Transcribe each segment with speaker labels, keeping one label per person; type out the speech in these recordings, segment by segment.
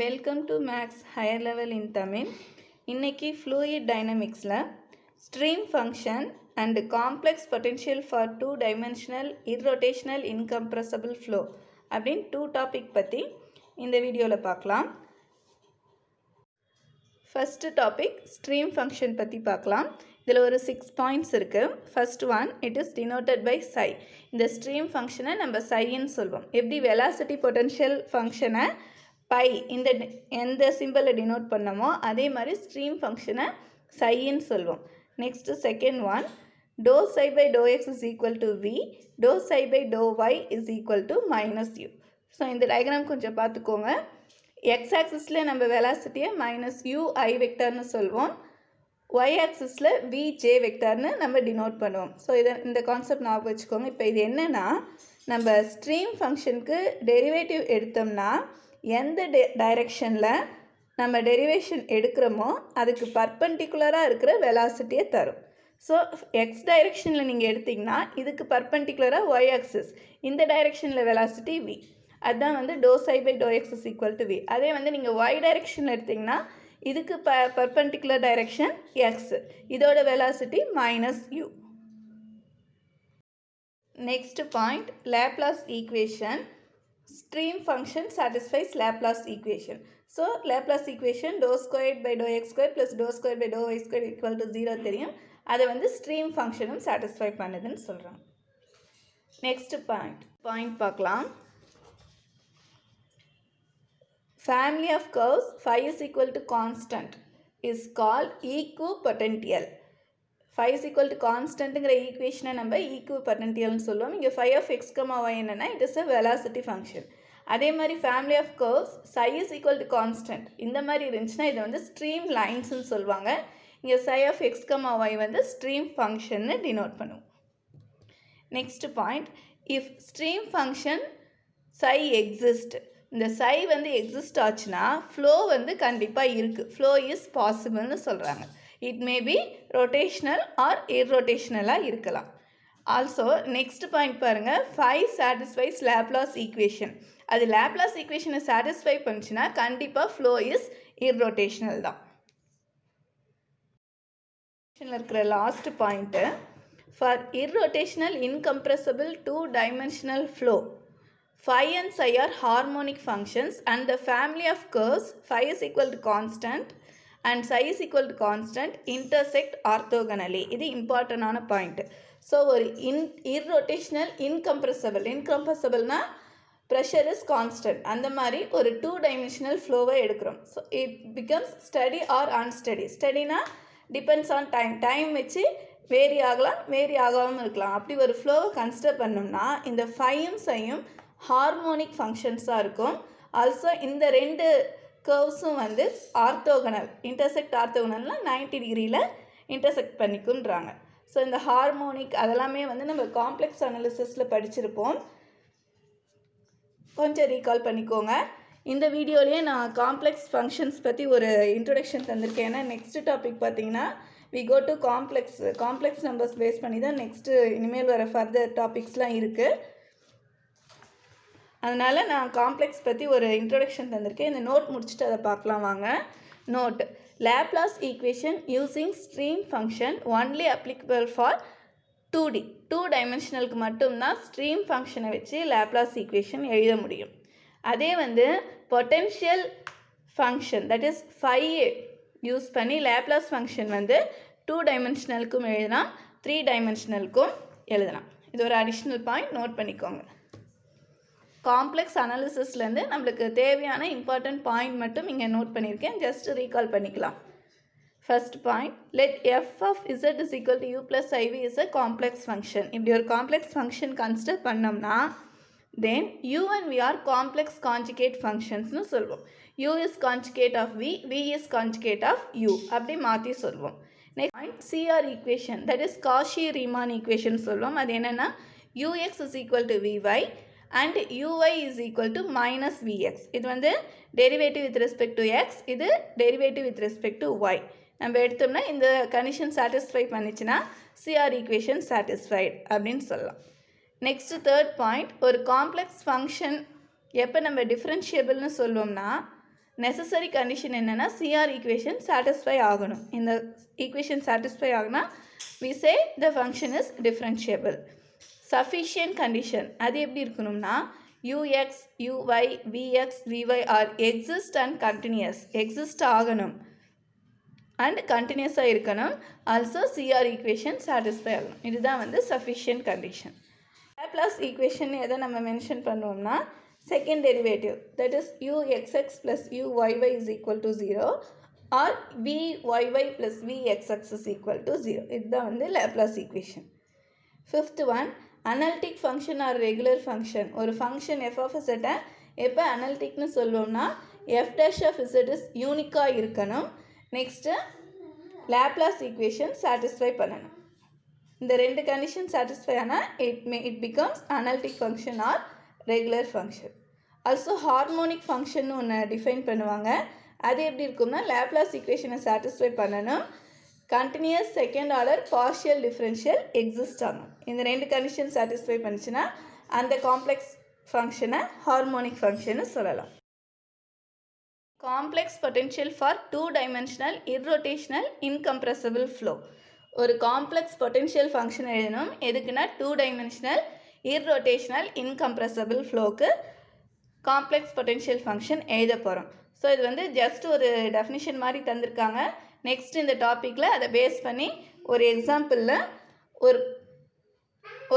Speaker 1: Welcome to Max Higher Level in Tamil. இன்னைக்கு fluid டைனமிக்ஸில் stream function and complex potential for two dimensional irrotational incompressible flow அப்படின்னு 2 topic பற்றி இந்த வீடியோவில் பார்க்கலாம். ஃபஸ்ட்டு டாபிக் ஸ்ட்ரீம் ஃபங்க்ஷன் பற்றி பார்க்கலாம். இதில் ஒரு 6 பாயிண்ட்ஸ் இருக்குது. First one, it is denoted by psi. இந்த ஸ்ட்ரீம் ஃபங்க்ஷனை நம்ம சைன்னு சொல்வோம். எப்படி வெலாசிட்டி பொட்டென்ஷியல் ஃபங்க்ஷனை பை இந்த எந்த சிம்பிளை டினோட் பண்ணமோ அதே மாதிரி ஸ்ட்ரீம் ஃபங்க்ஷனை சைன்னு சொல்வோம். Next second one, do psi by do x is equal to v, do psi by do y is equal to minus u. So இந்த டயக்ராம் கொஞ்சம் பார்த்துக்கோங்க. எக்ஸ் ஆக்சிஸில் நம்ம வெலாசிட்டியை மைனஸ் யூ ஐ வெக்டர்னு சொல்வோம், ஒய் ஆக்சிஸில் வி ஜே வெக்டர்னு நம்ம denote பண்ணுவோம். So இந்த concept ஞாபகம் வச்சுக்கோங்க. இப்போ இது என்னென்னா, நம்ம ஸ்ட்ரீம் ஃபங்க்ஷனுக்கு டெரிவேட்டிவ் எடுத்தோம்னா எந்த டைரெக்ஷனில் நம்ம டெரிவேஷன் எடுக்கிறோமோ அதுக்கு பர்பெண்டிகுலராக இருக்கிற வெலாசிட்டியை தரும். ஸோ எக்ஸ் டைரெக்ஷனில் நீங்கள் எடுத்திங்கன்னா இதுக்கு பர்பெண்டிகுலராக ஒய் ஆக்சிஸ், இந்த டைரெக்ஷனில் வெலாசிட்டி வி, அதுதான் do psi by do x is equal to v. அதே நீங்கள் ஒய் டைரெக்ஷனில் எடுத்திங்கன்னா இதுக்கு பர்பெண்டிகுலர் டைரெக்ஷன் எக்ஸ், இதோட velocity minus u. Next point, Laplace equation. Stream function satisfies Laplace equation. So Laplace equation dou squared by dou x squared plus dou squared by dou y squared equal to 0 தெரியும். அதை stream functionum satisfy பண்ணுதுன்னு சொல்கிறோம். Next point பார்க்கலாம். Family of curves phi is equal to constant is called equipotential. phi is equal to கான்ஸ்டன்ட்டுங்கிற ஈக்குவேஷனை நம்ம ஈக்குவபொட்டன்ஷியல்னு சொல்லுவோம். இங்கே phi of x, y என்னென்னா it is a velocity function. அதே மாதிரி family of curves psi is equal to constant இந்த மாதிரி இருந்துச்சுன்னா இதை ஸ்ட்ரீம் லைன்ஸ்னு சொல்லுவாங்க. இங்கே psi of x, y stream ஃபங்க்ஷன்னு டினோட் பண்ணுவோம். Next point, if stream function psi exist, இந்த psi எக்ஸிஸ்ட் ஆச்சுன்னா ஃப்ளோ கண்டிப்பாக இருக்குது, ஃப்ளோ இஸ் பாசிபிள்னு சொல்கிறாங்க. It may be rotational or irrotational இருக்கலாம். Also next point பாருங்க, phi satisfies Laplace equation. அது Laplace equation satisfy பண்ணுச்சுன்னா கண்டிப்பாக flow is irrotational தான். இருக்கிற last point, for irrotational incompressible two-dimensional flow, phi and psi are harmonic functions and the family of curves phi is equal to constant and psi is equal to constant intersect orthogonally. இது இம்பார்ட்டண்டான point. So ஒரு irrotational incompressible pressure is constant, அந்த மாதிரி ஒரு 2-dimensional ஃப்ளோவை எடுக்கிறோம். So it becomes steady or unsteady. ஸ்டடினா depends on time வச்சு வேரி ஆகலாம், வேரி ஆகாமல் இருக்கலாம். அப்படி ஒரு ஃப்ளோவை கன்சிடர் பண்ணோம்னா இந்த ஃபையும் சையும் ஹார்மோனிக் ஃபங்க்ஷன்ஸாக இருக்கும். ஆல்சோ இந்த ரெண்டு கர்வ்ஸும் ஆர்த்தோகனல், இன்டர்செக்ட் ஆர்த்தோகனல்னால் 90 டிகிரியில் இன்டர்செக்ட் பண்ணிக்குன்றாங்க. ஸோ இந்த ஹார்மோனிக் அதெல்லாமே நம்ம காம்ப்ளெக்ஸ் அனாலிசிஸில் படிச்சிருப்போம், கொஞ்சம் ரீகால் பண்ணிக்கோங்க. இந்த வீடியோலேயே நான் காம்ப்ளெக்ஸ் ஃபங்க்ஷன்ஸ் பற்றி ஒரு இன்ட்ரொடக்ஷன் தந்திருக்கேன். ஏன்னா நெக்ஸ்ட் டாபிக் பார்த்தீங்கன்னா we go to complex numbers base பண்ணி தான் நெக்ஸ்ட்டு இனிமேல் வர ஃபர்தர் டாபிக்ஸ்லாம் இருக்குது. அதனால் நான் காம்ப்ளெக்ஸ் பற்றி ஒரு இன்ட்ரொடக்ஷன் தந்திருக்கேன். இந்த நோட் முடிச்சுட்டு அதை பார்க்கலாம் வாங்க. Note, Laplace equation using stream function only applicable for 2D, 2 டைமென்ஷனலுக்கு மட்டும்தான் ஸ்ட்ரீம் ஃபங்க்ஷனை வச்சு லேப்லாஸ் ஈக்குவேஷன் எழுத முடியும். அதே potential function that is phi use பண்ணி லேப்லாஸ் ஃபங்க்ஷன் 2 டைமென்ஷனலுக்கும் எழுதலாம், 3 டைமென்ஷனலுக்கும் எழுதலாம். இது ஒரு அடிஷ்னல் பாயிண்ட், நோட் பண்ணிக்கோங்க. காம்ப்ளெக்ஸ் அனாலிசிஸ்லேருந்து நம்மளுக்கு தேவையான இம்பார்ட்டன்ட் பாயிண்ட் மட்டும் இங்கே நோட் பண்ணியிருக்கேன், ஜஸ்ட் ரீகால் பண்ணிக்கலாம். First point, let f of z is equal to u plus IV is a complex function. இப்படி ஒரு காம்ப்ளெக்ஸ் ஃபங்க்ஷன் கன்சிடர் பண்ணோம்னா then u and v are complex conjugate ஃபங்க்ஷன்ஸ்னு சொல்வோம். U is conjugate of v, v is conjugate of u, அப்படி மாற்றி சொல்வோம். Next point, CR equation that is Cauchy Riemann equation சொல்வோம். அது என்னென்னா ux இஸ் ஈக்குவல் டு விy and uy is equal to minus vx. இது derivative with respect to x, இது derivative with respect to y. நம்ம எடுத்தோம்னா இந்த கண்டிஷன் சாட்டிஸ்ஃபை பண்ணிச்சுன்னா CR equation satisfied அப்படின்னு சொல்லலாம். நெக்ஸ்ட் தேர்ட் பாயிண்ட், ஒரு காம்ப்ளெக்ஸ் ஃபங்க்ஷன் எப்போ நம்ம டிஃப்ரென்ஷியபிள்னு சொல்லுவோம்னா நெசசரி கண்டிஷன் என்னென்னா CR ஈக்குவேஷன் சாட்டிஸ்ஃபை ஆகணும். இந்த ஈக்குவேஷன் சாட்டிஸ்ஃபை ஆகுனா we say the function is differentiable. Sufficient condition அது எப்படி இருக்கணும்னா ux, uy, vx, vy are exist and continuous. exist ஆகணும் and continuous இருக்கணும். also CR equation satisfy ஆகணும். இதுதான் வந்து sufficient condition. Laplace equation எதை நம்ம மென்ஷன் பண்ணுவோம்னா second derivative, that is uxx plus uyy is equal to 0 or vyy plus vxx is equal to 0. இதுதான் வந்து Laplace equation. Fifth one, analytic function or regular function. ஒரு function f of z எப்போ analyticனு சொல்லுவோம்னா f dash of z is யூனிக்கா இருக்கணும். Next Laplace equation satisfy பண்ணணும். இந்த ரெண்டு condition satisfy ஆனால் it becomes analytic function or regular function. also harmonic function ஒன்று define பண்ணுவாங்க. அது எப்படி இருக்கும்னா Laplace equation satisfy பண்ணணும். continuous second order partial differential exist ஆகும். இந்த ரெண்டு கண்டிஷன் satisfy பண்ணிச்சுன்னா அந்த காம்ப்ளெக்ஸ் ஃபங்க்ஷனை ஹார்மோனிக் ஃபங்க்ஷன் சொல்லலாம். Complex potential for 2-dimensional irrotational incompressible flow. ஒரு காம்ப்ளெக்ஸ் பொட்டென்ஷியல் ஃபங்க்ஷன் எழுதணும். எதுக்குன்னா 2-dimensional irrotational incompressible flowக்கு காம்ப்ளெக்ஸ் பொட்டென்ஷியல் ஃபங்க்ஷன் எழுத போகிறோம். ஸோ இது வந்து ஜஸ்ட் ஒரு டெஃபினிஷன் மாதிரி தந்திருக்காங்க. நெக்ஸ்ட் இந்த டாப்பிக்கில் அதை பேஸ் பண்ணி ஒரு எக்ஸாம்பிளில்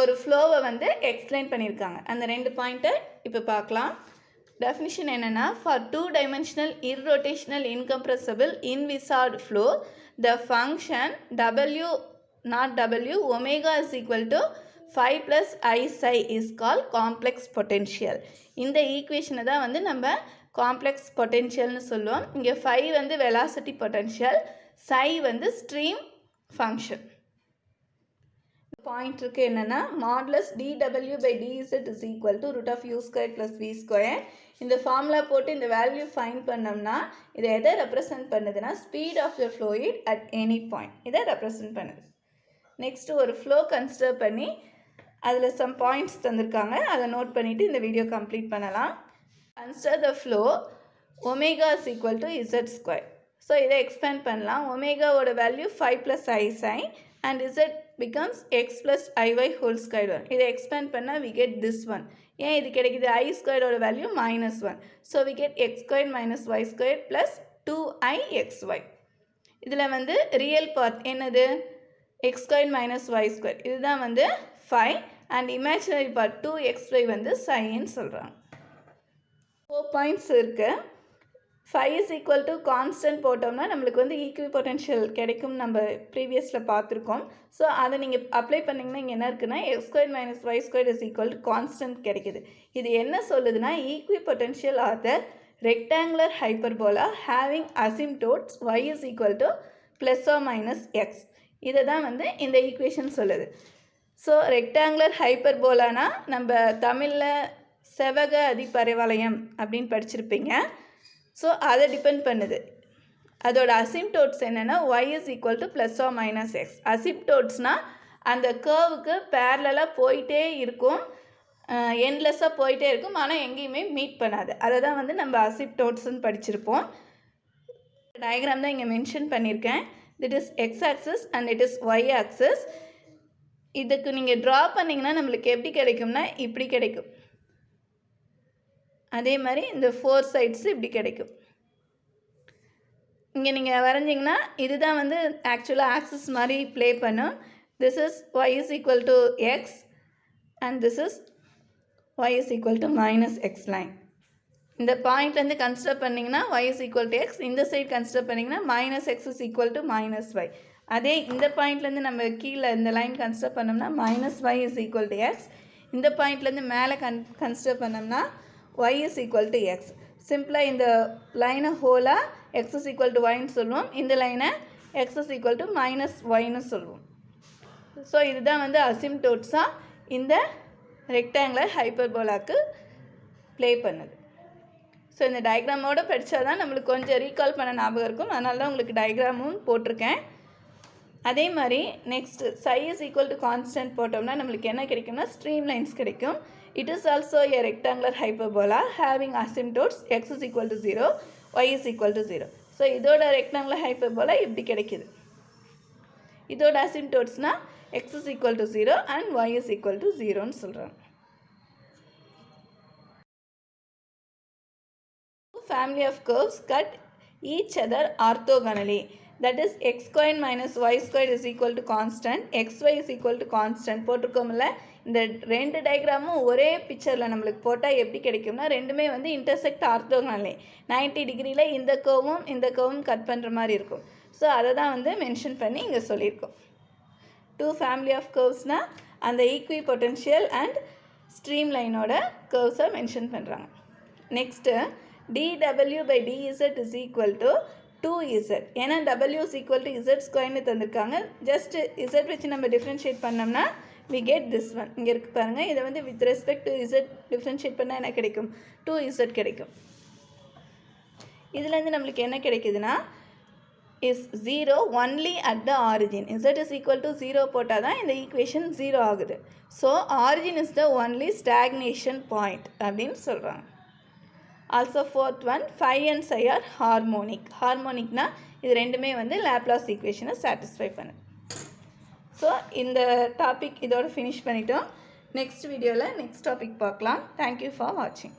Speaker 1: ஒரு ஃப்ளோவை வந்து எக்ஸ்பிளைன் பண்ணியிருக்காங்க. அந்த ரெண்டு பாயிண்ட்டை இப்போ பார்க்கலாம். டெஃபினிஷன் என்னென்னா for 2-dimensional irrotational incompressible inviscid flow the function w not w omega is equal to 5 plus I psi is called complex potential. இந்த ஈக்குவேஷனை தான் வந்து நம்ம காம்ப்ளெக்ஸ் பொட்டென்ஷியல்னு சொல்லுவோம். இங்கே 5 வந்து வெலாசிட்டி பொட்டென்ஷியல், psi வந்து ஸ்ட்ரீம் ஃபங்க்ஷன். பாயிண்ட் இருக்கு என்னென்னா modulus dw by dz is equal to root of u square plus v square. இந்த ஃபார்முலா போட்டு இந்த வேல்யூ ஃபைண்ட் பண்ணோம்னா இதை எதை ரெப்ரசன்ட் பண்ணுதுன்னா speed of the fluid at any point இதை ரெப்ரசன்ட் பண்ணுது. நெக்ஸ்ட் ஒரு ஃப்ளோ கன்சிடர் பண்ணி அதில் சம் பாயிண்ட்ஸ் தந்திருக்காங்க. அதை நோட் பண்ணிவிட்டு இந்த வீடியோ கம்ப்ளீட் பண்ணலாம். Consider the flow omega is equal to z square. So இதை எக்ஸ்பேண்ட் பண்ணலாம். ஒமேகாவோட value 5 plus I sin and z becomes x plus iy whole square 1. இதை எக்ஸ்பேண்ட் பண்ணால் we get this one. ஏன் இது கிடைக்குது? I ஸ்கொயரோட value -1. So we get x squared minus y squared plus 2ixy. இதில் வந்து ரியல் பார்ட் என்னது? x squared minus y squared. இதுதான் வந்து 5 and imaginary part 2xy வந்து சைன்னு சொல்கிறாங்க. 4 பாயிண்ட்ஸ் இருக்குது. 5 is equal to கான்ஸ்டன்ட் போட்டோம்னா நம்மளுக்கு வந்து ஈக்குவி பொட்டென்ஷியல் கிடைக்கும். நம்ம ப்ரீவியஸில் பார்த்துருக்கோம். ஸோ அதை நீங்கள் அப்ளை பண்ணிங்கன்னா இங்கே என்ன இருக்குன்னா x squared minus y squared is equal to constant கிடைக்குது. இது என்ன சொல்லுதுன்னா equipotential are the rectangular hyperbola having asymptotes y is equal to plus or minus x. இதை தான் வந்து இந்த ஈக்குவேஷன் சொல்லுது. ஸோ ரெக்டாங்குலர் ஹைப்பர்போலானா நம்ம தமிழில் செவக அதிபரவளையம் அப்படின்னு படிச்சிருப்பீங்க. ஸோ அதை டிபெண்ட் பண்ணுது. அதோட அசிம்டோட்ஸ் என்னென்னா y is equal to plus or minus x. அசிம்டோட்ஸ்னால் அந்த கர்வுக்கு பேரலாக போயிட்டே இருக்கும், எண்ட்லெஸ்ஸாக போயிட்டே இருக்கும், ஆனால் எங்கேயுமே மீட் பண்ணாது. அதை தான் வந்து நம்ம அசிம்டோட்ஸ்ன்னு படிச்சிருப்போம். டயக்ராம் தான் இங்கே மென்ஷன் பண்ணியிருக்கேன். It is x axis and it is y axis. இதுக்கு நீங்கள் ட்ரா பண்ணிங்கன்னா நம்மளுக்கு எப்படி கிடைக்கும்னா இப்படி கிடைக்கும். அதே மாதிரி இந்த 4 சைட்ஸ் இப்படி கிடைக்கும். இங்கே நீங்கள் வரைஞ்சிங்கன்னா இதுதான் வந்து ஆக்சுவலாக ஆக்சிஸ் மாதிரி ப்ளே பண்ணும். This is y is equal to x and this is y is equal to minus x line. இந்த பாயிண்ட்லேருந்து கன்சிடர் பண்ணிங்கன்னா y is equal to x, இந்த சைட் கன்சிடர் பண்ணிங்கன்னா minus x is equal to minus y. அதே இந்த பாயிண்ட்லேருந்து நம்ம கீழே இந்த லைன் கன்சிடர் பண்ணோம்னா minus y is equal to x. இந்த பாயிண்ட்லேருந்து மேலே கன்சிடர் பண்ணோம்னா y is equal to x. சிம்பிளாக இந்த லைனை ஹோலாக x is equal to yன்னு சொல்லுவோம், இந்த லைனை x is equal to minus yன்னு சொல்லுவோம். ஸோ இதுதான் வந்து அசிம்டோட்ஸாக இந்த ரெக்டாங்குலர் ஹைப்பர்போலாக்கு ப்ளே பண்ணுது. ஸோ இந்த டயக்ராமோடு படித்தா தான் நம்மளுக்கு கொஞ்சம் ரீகால் பண்ண ஞாபகம் இருக்கும். அதனால தான் உங்களுக்கு டயக்ராமும் போட்டிருக்கேன். அதே மாதிரி next psi is equal to constant போட்டோம்னா நம்மளுக்கு என்ன கிடைக்கும்னா ஸ்ட்ரீம் லைன்ஸ் கிடைக்கும். It is also a rectangular hyperbola having asymptotes x is equal to 0, y is equal to 0. So இதோட rectangular hyperbola இப்படி கிடைக்குது. இதோட asymptotesனா x is equal to 0 and y is equal to 0 ன்னு சொல்றாங்க. Family of curves cut each other orthogonally, that is x squared minus y squared is equal to constant, xy is equal to constant போட்டிருக்கோம்ல. இந்த ரெண்டு டயக்ராமும் ஒரே பிக்சரில் நம்மளுக்கு போட்டால் எப்படி கிடைக்கும்னா ரெண்டுமே வந்து இன்டர்செக்ட் ஆர்த்தோகனலி 90 டிகிரியில் இந்த கர்வும் கட் பண்ணுற மாதிரி இருக்கும். ஸோ அதை தான் வந்து மென்ஷன் பண்ணி இங்கே சொல்லியிருக்கோம். டூ ஃபேமிலி ஆஃப் கர்வ்ஸ்னால் அந்த ஈக்வி பொட்டென்ஷியல் அண்ட் ஸ்ட்ரீம் லைனோட கர்வ்ஸை மென்ஷன் பண்ணுறாங்க. Next dw by dz is equal to 2z. ஏன்னா w is equal to z ஸ்கொயர்னு தந்திருக்காங்க. ஜஸ்ட் z வச்சு நம்ம டிஃப்ரென்ஷியேட் பண்ணோம்னா we get this one. இங்கே இருக்கு பாருங்கள். இதை வந்து with respect to z differentiate பண்ணால் என்ன கிடைக்கும்? 2z கிடைக்கும். இதுலேருந்து நம்மளுக்கு என்ன கிடைக்குதுன்னா is 0 only at the origin. z is equal to 0 போட்டால் தான் இந்த ஈக்குவேஷன் 0 ஆகுது. So origin is the only stagnation point அப்படின்னு சொல்கிறாங்க. Also fourth one, phi and psi are harmonic. Harmonicனா இது ரெண்டுமே வந்து லாப்லாஸ் ஈக்குவேஷனை சாட்டிஸ்ஃபை பண்ணுது. ஸோ இந்த டாபிக் இதோட ஃபினிஷ் பண்ணிட்டோம். நெக்ஸ்ட் வீடியோவில் நெக்ஸ்ட் டாபிக் பார்க்கலாம். தேங்க்யூ ஃபார் வாட்சிங்.